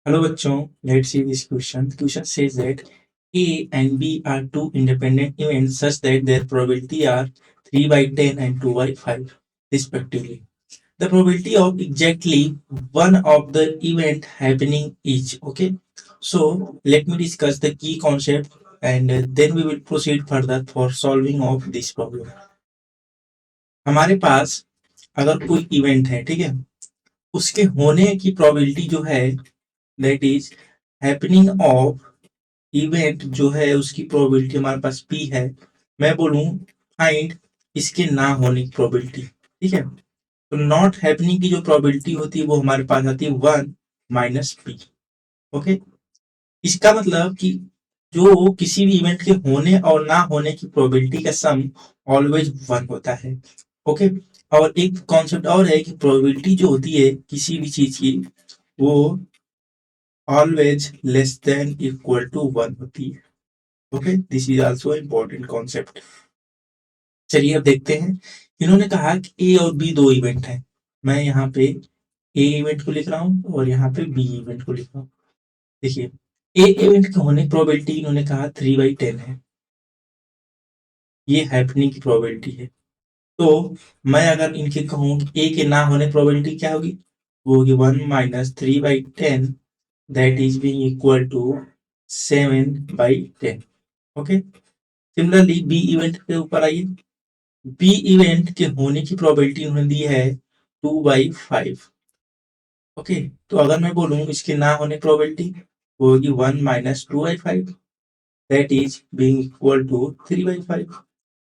Hello बच्चों, let's see this question. The question says that A and B are two independent events such that their probability are 3 by 10 and 2 by 5 respectively. The probability of exactly one of the event happening each. Okay, so let me discuss the key concept and then we will proceed further for solving of this problem. हमारे पास अगर कोई event है, ठीक है, उसके होने की probability जो है that is happening of event जो है उसकी प्रोबेबिलिटी हमारे पास पी है। मैं बोलूं फाइंड इसके ना होने की प्रोबेबिलिटी, ठीक है। तो नॉट हैपनिंग की जो प्रोबेबिलिटी होती है वो हमारे पास आती है 1 माइनस पी। ओके, इसका मतलब कि जो किसी भी इवेंट के होने और ना होने की प्रोबेबिलिटी का सम ऑलवेज 1 होता है। ओके, और एक कॉन्सेप्ट और है कि प्रोबेबिलिटी जो होती है किसी भी चीज की वो always less than equal to 1 होती है। Okay, this is also important concept. चलिए अब देखते हैं। इन्होंने कहा कि ए और बी दो इवेंट हैं। मैं यहाँ पे ए इवेंट को लिख रहा हूँ और यहाँ पे बी इवेंट को लिख रहा हूँ। देखिए, ए इवेंट के होने प्रोबेबिलिटी इन्होंने कहा 3/10 है, ये हैपनिंग की प्रोबेबिलिटी है। तो मैं अगर इनके कहूँ ए के ना होने प्रोबेबिलिटी क्या होगी, वो होगी 1 minus 3/10 that is being equal to 7/10। Okay, similarly B event के ऊपर आइए। बी इवेंट के होने की प्रोबेबिलिटी उन्होंने दी है 2/5। ओके, तो अगर मैं बोलूं इसके ना होने प्रोबेबिलिटी वो होगी 1 minus 2/5 that is being equal to 3/5।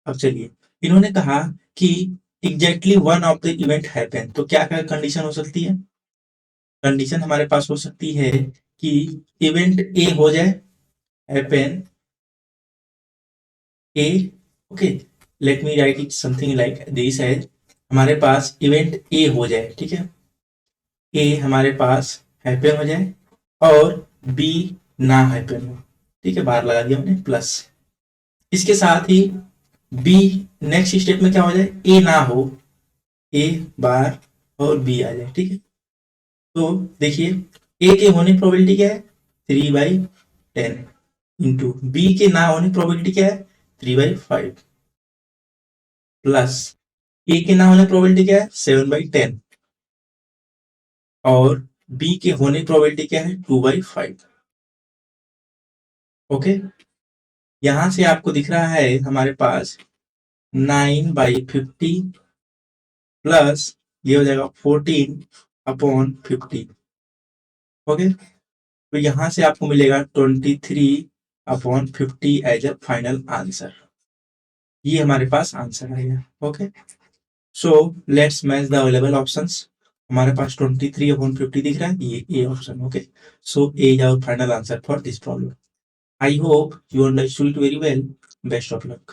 अब चलिए, इन्होंने कहा कि exactly one of the event happen, तो क्या क्या कंडीशन हो सकती है। कंडीशन हमारे पास हो सकती है कि इवेंट ए हो जाए, happen A. Okay, let me right it something like this है, हमारे पास इवेंट ए हो जाए, ठीक है, ए हमारे पास हैपन हो जाए और बी ना हैपन हो, ठीक है, बाहर लगा दिया हमने प्लस। इसके साथ ही बी नेक्स्ट स्टेप में क्या हो जाए, ए ना हो, ए बार और बी आ जाए, ठीक है। तो देखिए, ए के होने प्रोबेबिलिटी क्या है 3/10 इंटू बी के ना होने प्रोबेबिलिटी क्या है 3/5 प्लस ए के ना होने प्रोबेबिलिटी क्या है 7/10 और बी के होने प्रोबेबिलिटी क्या है 2/5। ओके, यहां से आपको दिख रहा है हमारे पास 9/50 प्लस ये हो जाएगा 14/50। ओके, तो यहां से आपको मिलेगा 23/50 एज अ फाइनल आंसर। ये हमारे पास आंसर आएगा। Okay, so let's match the available options. हमारे पास 23/50 दिख रहा है, ये A option. Okay, so A is our final answer for this problem. I hope you understood it very well. Best of luck.